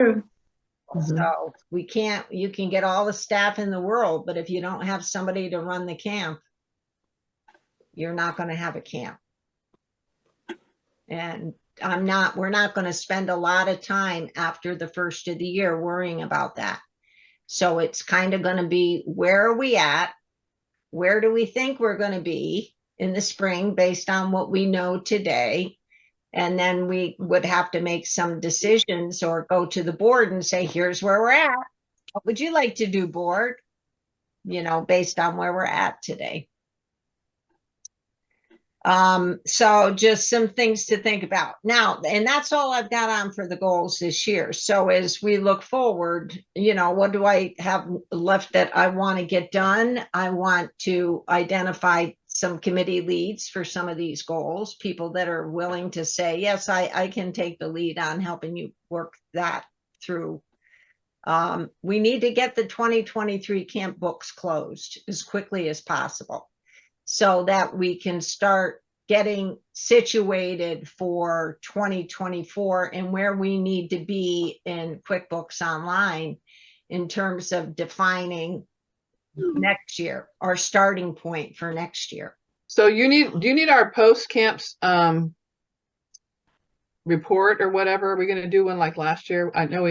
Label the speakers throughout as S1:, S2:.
S1: True.
S2: So we can't, you can get all the staff in the world, but if you don't have somebody to run the camp, you're not going to have a camp. And we're not going to spend a lot of time after the first of the year worrying about that. So it's kind of going to be, where are we at? Where do we think we're going to be in the spring based on what we know today? And then we would have to make some decisions or go to the board and say, here's where we're at. What would you like to do, board? Based on where we're at today. So just some things to think about now, and that's all I've got on for the goals this year. So as we look forward, what do I have left that I want to get done? I want to identify some committee leads for some of these goals, people that are willing to say, yes, I can take the lead on helping you work that through. We need to get the 2023 camp books closed as quickly as possible, so that we can start getting situated for 2024 and where we need to be in QuickBooks Online in terms of defining next year, our starting point for next year.
S3: So do you need our post camps report or whatever? Are we going to do one like last year? I know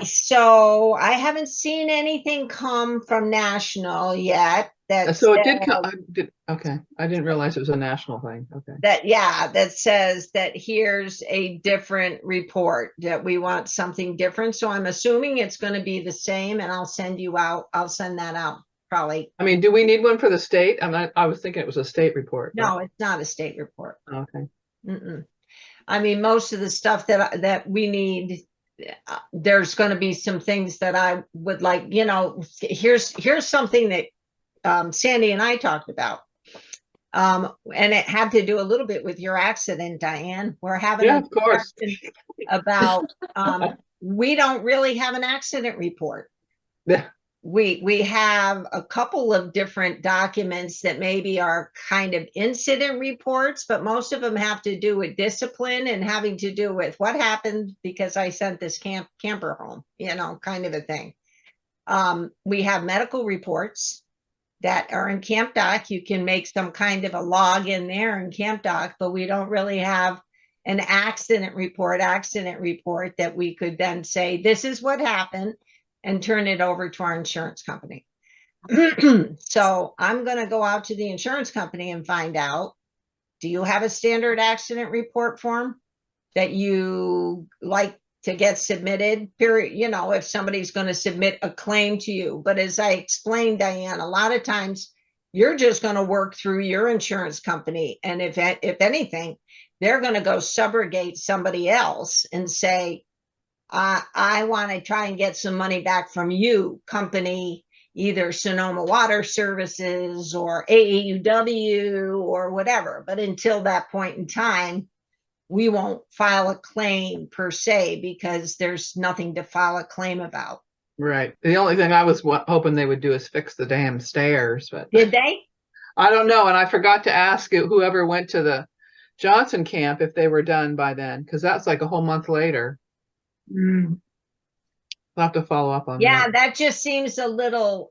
S2: so I haven't seen anything come from National yet.
S3: So it did come. Okay, I didn't realize it was a national thing. Okay.
S2: That says that here's a different report, that we want something different. So I'm assuming it's going to be the same, and I'll send that out probably.
S3: I mean, do we need one for the state? I was thinking it was a state report.
S2: No, it's not a state report.
S3: Okay.
S2: I mean, most of the stuff that we need, there's going to be some things that I would like, here's something that Sandy and I talked about. And it had to do a little bit with your accident, Diane. We're having
S3: of course
S2: about we don't really have an accident report.
S3: Yeah.
S2: We have a couple of different documents that maybe are kind of incident reports, but most of them have to do with discipline and having to do with what happened because I sent this camper home, kind of a thing. We have medical reports that are in Camp Doc. You can make some kind of a log in there in Camp Doc, but we don't really have an accident report that we could then say, this is what happened, and turn it over to our insurance company. So I'm going to go out to the insurance company and find out, do you have a standard accident report form that you like to get submitted, period? If somebody's going to submit a claim to you. But as I explained, Diane, a lot of times you're just going to work through your insurance company. And if anything, they're going to go subrogate somebody else and say, I want to try and get some money back from you, company, either Sonoma Water Services or AAUW or whatever. But until that point in time, we won't file a claim per se because there's nothing to file a claim about.
S3: Right. The only thing I was hoping they would do is fix the damn stairs, but
S2: did they?
S3: I don't know. And I forgot to ask whoever went to the Johnson camp if they were done by then, because that's like a whole month later. I'll have to follow up on that.
S2: Yeah, that just seems a little,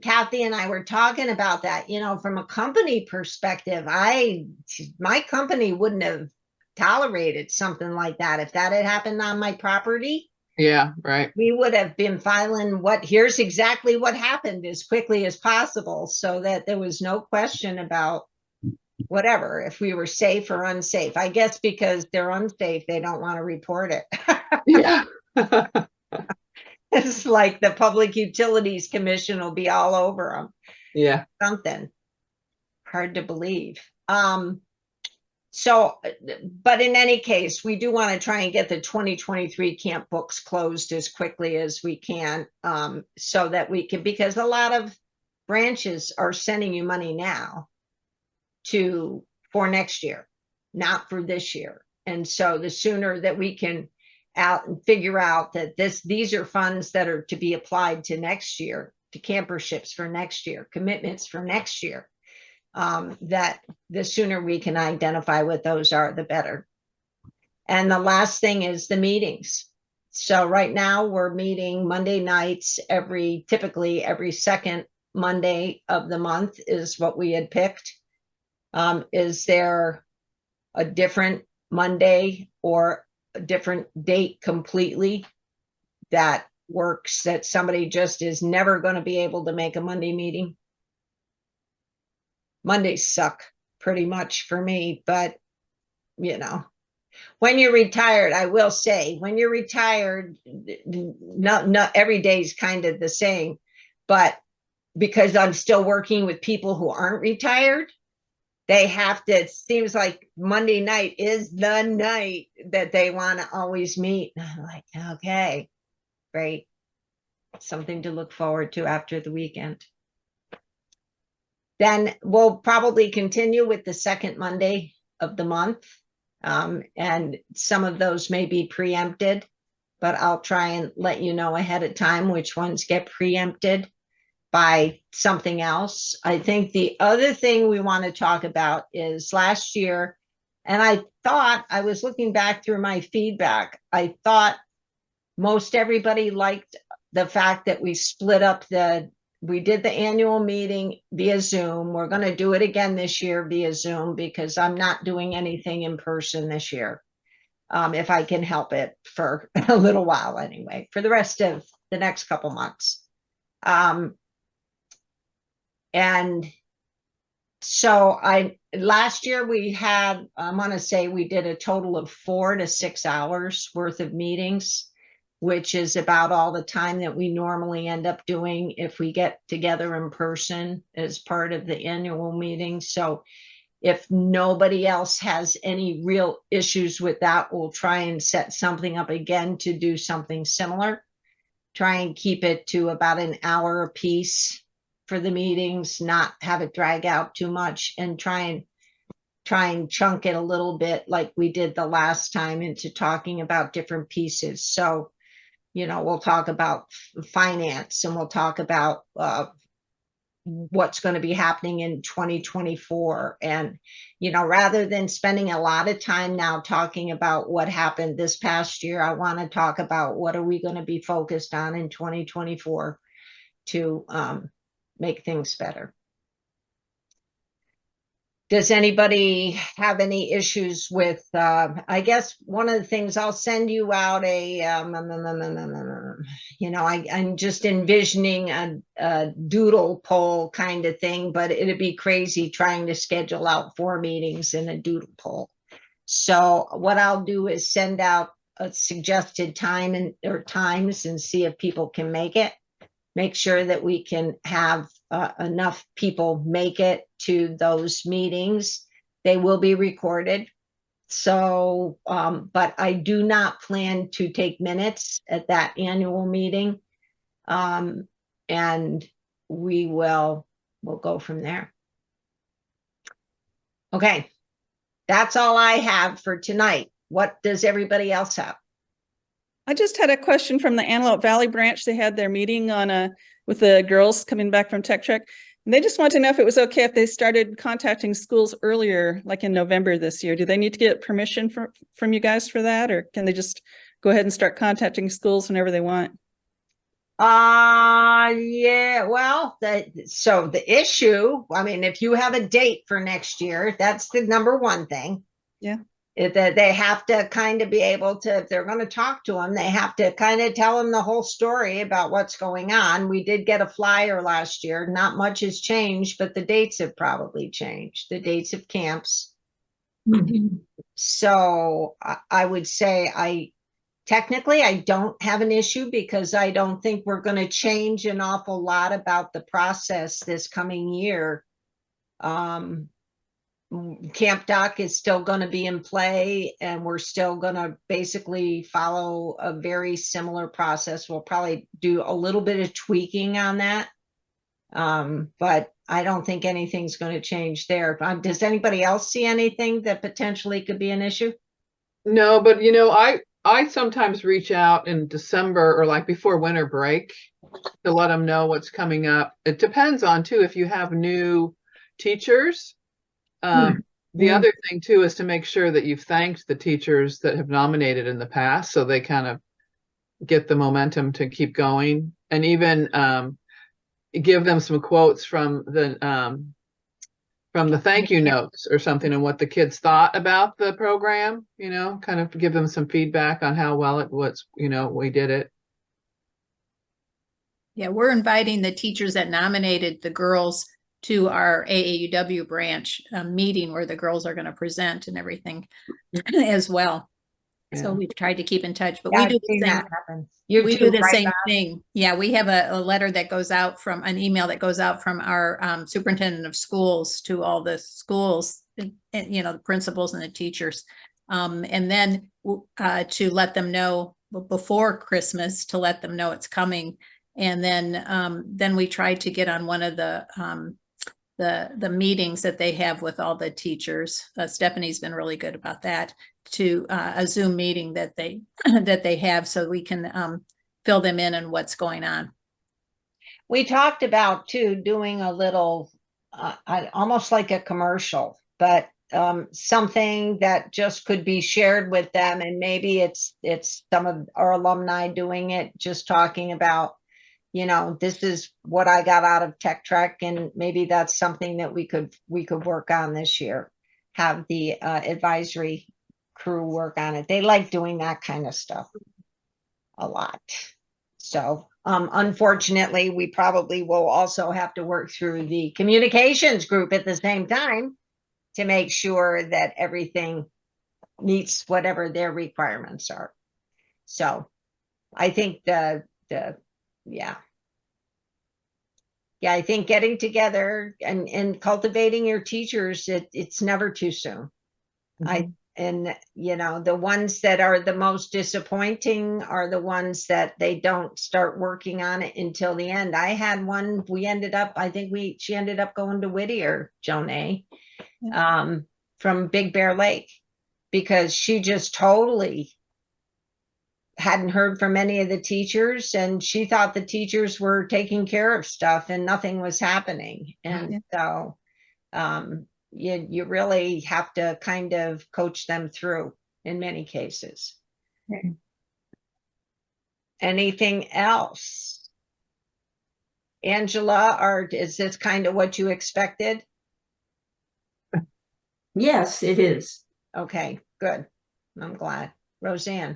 S2: Kathy and I were talking about that, from a company perspective. My company wouldn't have tolerated something like that if that had happened on my property.
S3: Yeah, right.
S2: We would have been filing here's exactly what happened as quickly as possible, so that there was no question about whatever, if we were safe or unsafe. I guess because they're unsafe, they don't want to report it.
S3: Yeah.
S2: It's like the Public Utilities Commission will be all over them.
S3: Yeah.
S2: Something hard to believe. So, but in any case, we do want to try and get the 2023 camp books closed as quickly as we can, so that we can, because a lot of branches are sending you money now for next year, not for this year. And so the sooner that we can out and figure out that these are funds that are to be applied to next year, to camperships for next year, commitments for next year, that the sooner we can identify what those are, the better. And the last thing is the meetings. So right now we're meeting Monday nights typically every second Monday of the month is what we had picked. Is there a different Monday or a different date completely that works, that somebody just is never going to be able to make a Monday meeting? Mondays suck pretty much for me, but you know, when you're retired, I will say, when you're retired, not every day is kind of the same, but because I'm still working with people who aren't retired, they have to, it seems like Monday night is the night that they want to always meet. And I'm like, okay, great. Something to look forward to after the weekend. Then we'll probably continue with the second Monday of the month. And some of those may be preempted, but I'll try and let you know ahead of time which ones get preempted by something else. I think the other thing we want to talk about is last year, and I thought, I was looking back through my feedback, I thought most everybody liked the fact that we did the annual meeting via Zoom. We're going to do it again this year via Zoom because I'm not doing anything in person this year. If I can help it for a little while anyway, for the rest of the next couple months. And so last year we had, I want to say we did a total of 4 to 6 hours worth of meetings, which is about all the time that we normally end up doing if we get together in person as part of the annual meeting. So if nobody else has any real issues with that, we'll try and set something up again to do something similar. Try and keep it to about an hour a piece for the meetings, not have it drag out too much, and try and chunk it a little bit like we did the last time into talking about different pieces. So, we'll talk about finance, and we'll talk about what's going to be happening in 2024. And, rather than spending a lot of time now talking about what happened this past year, I want to talk about what are we going to be focused on in 2024 to make things better. Does anybody have any issues with, I guess one of the things, I'll send you out I'm just envisioning a doodle poll kind of thing, but it'd be crazy trying to schedule out 4 meetings in a doodle poll. So what I'll do is send out a suggested time or times and see if people can make it. Make sure that we can have enough people make it to those meetings. They will be recorded. So, but I do not plan to take minutes at that annual meeting. And we'll go from there. Okay, that's all I have for tonight. What does everybody else have?
S1: I just had a question from the Antelope Valley branch. They had their meeting with the girls coming back from Tech Trek. And they just want to know if it was okay if they started contacting schools earlier, like in November this year. Do they need to get permission from you guys for that? Or can they just go ahead and start contacting schools whenever they want?
S2: Yeah, well, so the issue, I mean, if you have a date for next year, that's the number one thing.
S1: Yeah.
S2: That they have to kind of be able to, if they're going to talk to them, they have to kind of tell them the whole story about what's going on. We did get a flyer last year. Not much has changed, but the dates have probably changed, the dates of camps. Mm-hmm. So I would say technically I don't have an issue because I don't think we're going to change an awful lot about the process this coming year. Camp Doc is still going to be in play, and we're still going to basically follow a very similar process. We'll probably do a little bit of tweaking on that, but I don't think anything's going to change there. Does anybody else see anything that potentially could be an issue?
S3: No, but I sometimes reach out in December or like before winter break to let them know what's coming up. It depends on too if you have new teachers. The other thing too is to make sure that you've thanked the teachers that have nominated in the past, so they kind of get the momentum to keep going, and even give them some quotes from the thank you notes or something, and what the kids thought about the program, kind of give them some feedback on how well it was, we did it.
S4: Yeah, we're inviting the teachers that nominated the girls to our AAUW branch meeting where the girls are going to present and everything as well.
S3: Yeah.
S4: So we've tried to keep in touch, but
S2: Yeah,
S4: we
S2: I've
S4: do the
S2: seen
S4: same.
S2: that happen. You
S4: We
S2: too,
S4: do the
S2: right,
S4: same
S2: Bob?
S4: thing. Yeah, we have a letter that goes out from an email that goes out from our superintendent of schools to all the schools, and, the principals and the teachers. And then to let them know before Christmas, to let them know it's coming. And then we try to get on one of the meetings that they have with all the teachers. Stephanie's been really good about that, to a Zoom meeting that they that they have, so we can fill them in on what's going on.
S2: We talked about too doing a little, almost like a commercial, but something that just could be shared with them, and maybe it's some of our alumni doing it, just talking about, this is what I got out of Tech Trek, and maybe that's something that we could work on this year. Have the advisory crew work on it. They like doing that kind of stuff a lot. So unfortunately, we probably will also have to work through the communications group at the same time to make sure that everything meets whatever their requirements are. So I think I think getting together and cultivating your teachers, it's never too soon. And the ones that are the most disappointing are the ones that they don't start working on it until the end. I had one, she ended up going to Whittier, Jonay, from Big Bear Lake, because she just totally hadn't heard from any of the teachers, and she thought the teachers were taking care of stuff and nothing was happening. And so you really have to kind of coach them through in many cases.
S5: Okay.
S2: Anything else? Angela, or is this kind of what you expected?
S5: Yes, it is.
S2: Okay, good. I'm glad. Roseanne.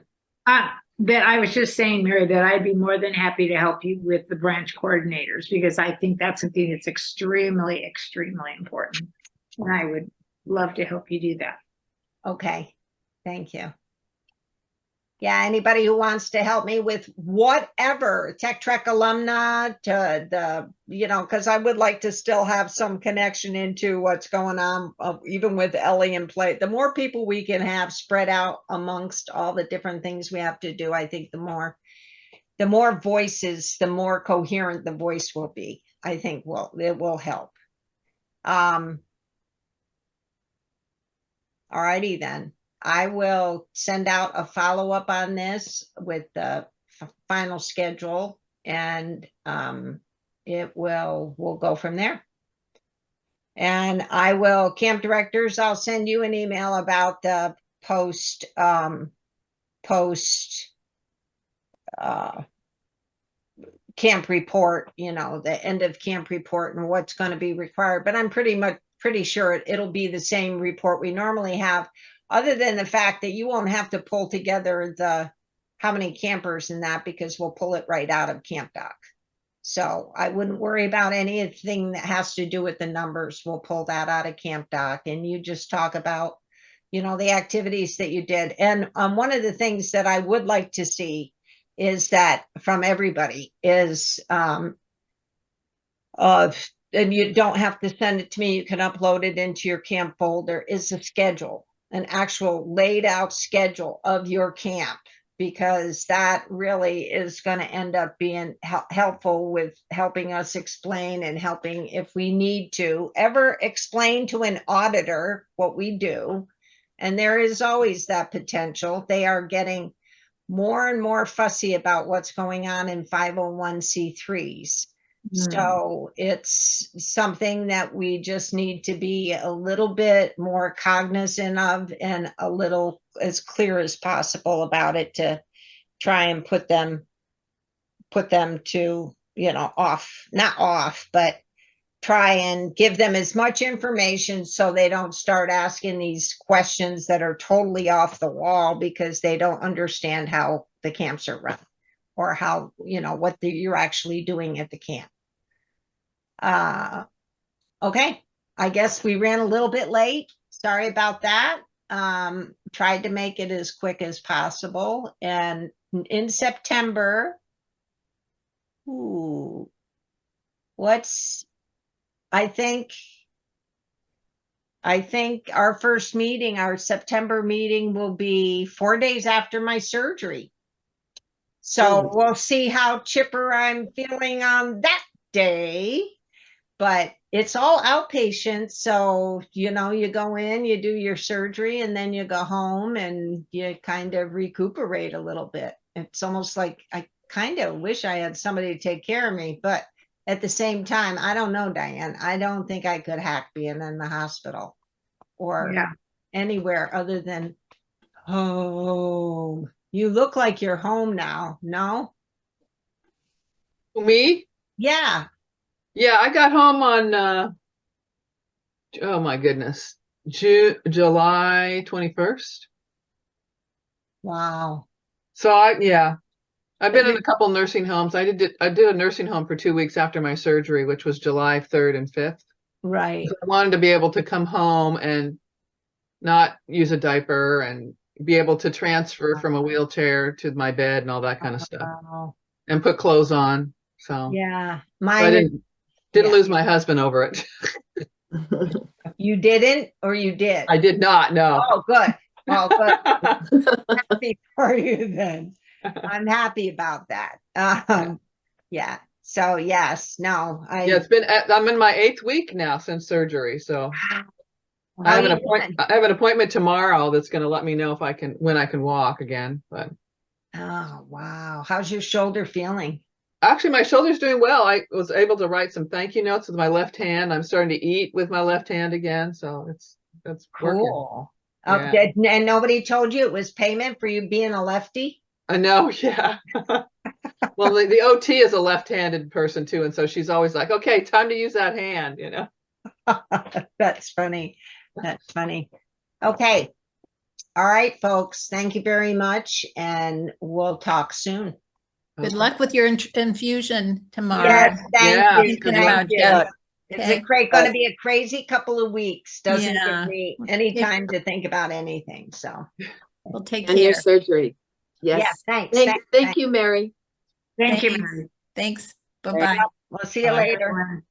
S6: That I was just saying, Mary, that I'd be more than happy to help you with the branch coordinators, because I think that's something that's extremely, extremely important. And I would love to help you do that.
S2: Okay, thank you. Yeah, anybody who wants to help me with whatever, Tech Trek alumna to the, because I would like to still have some connection into what's going on, even with Ellie and Play. The more people we can have spread out amongst all the different things we have to do, I think the more voices, the more coherent the voice will be. I think it will help. All righty then. I will send out a follow-up on this with the final schedule, and we'll go from there. And I will, camp directors, I'll send you an email about the post camp report, the end of camp report and what's going to be required. But I'm pretty sure it'll be the same report we normally have, other than the fact that you won't have to pull together how many campers in that, because we'll pull it right out of Camp Doc. So I wouldn't worry about anything that has to do with the numbers. We'll pull that out of Camp Doc, and you just talk about, the activities that you did. And one of the things that I would like to see is that from everybody is, and you don't have to send it to me, you can upload it into your camp folder, is a schedule, an actual laid out schedule of your camp, because that really is going to end up being helpful with helping us explain, and helping, if we need to ever explain to an auditor what we do. And there is always that potential. They are getting more and more fussy about what's going on in 501c3s. So it's something that we just need to be a little bit more cognizant of, and a little as clear as possible about it, to try and put them to, not off, but try and give them as much information so they don't start asking these questions that are totally off the wall because they don't understand how the camps are run or how, what you're actually doing at the camp. Okay, I guess we ran a little bit late. Sorry about that. Tried to make it as quick as possible. And in September, I think our first meeting, our September meeting, will be 4 days after my surgery. So we'll see how chipper I'm feeling on that day. But it's all outpatient. So, you go in, you do your surgery, and then you go home and you kind of recuperate a little bit. It's almost like I kind of wish I had somebody to take care of me. But at the same time, I don't know, Diane. I don't think I could hack being in the hospital or anywhere other than home. You look like you're home now. No?
S3: Me?
S2: Yeah.
S3: Yeah, I got home on oh my goodness, July 21st.
S2: Wow.
S3: So I've been in a couple nursing homes. I did a nursing home for 2 weeks after my surgery, which was July 3rd and 5th.
S2: Right.
S3: So I wanted to be able to come home and not use a diaper and be able to transfer from a wheelchair to my bed and all that kind of stuff
S2: Wow.
S3: and put clothes on. So
S2: Yeah.
S3: I didn't
S2: yeah.
S3: lose my husband over it.
S2: You didn't, or you did?
S3: I did not, no.
S2: Oh, good. Oh, good. Happy for you then. I'm happy about that. Yeah. So yes, no,
S3: Yeah, I'm in my 8th week now since surgery. So I have an appointment tomorrow that's going to let me know when I can walk again. But
S2: oh, wow. How's your shoulder feeling?
S3: actually, my shoulder's doing well. I was able to write some thank you notes with my left hand. I'm starting to eat with my left hand again. So it's working.
S2: Cool.
S3: Yeah.
S2: And nobody told you it was payment for you being a lefty?
S3: I know. Yeah. Well, the OT is a left-handed person too. And so she's always like, okay, time to use that hand,
S2: That's funny. That's funny. Okay. All right, folks. Thank you very much. And we'll talk soon.
S4: Good luck with your infusion tomorrow.
S2: Yes,
S3: Yeah,
S2: thank you.
S4: thinking
S2: Thank
S4: about
S2: you.
S4: Jeff.
S2: It's
S4: Okay.
S2: going to be a crazy couple of weeks. Doesn't
S4: Yeah.
S2: give me any time to think about anything. So
S4: We'll take
S7: And your
S4: care.
S7: surgery. Yes.
S2: yeah, thanks.
S7: Thank you, Mary.
S6: Thank you,
S4: Thanks.
S6: Mary.
S4: Thanks. Bye-bye.
S2: We'll see you
S3: Bye.
S2: later.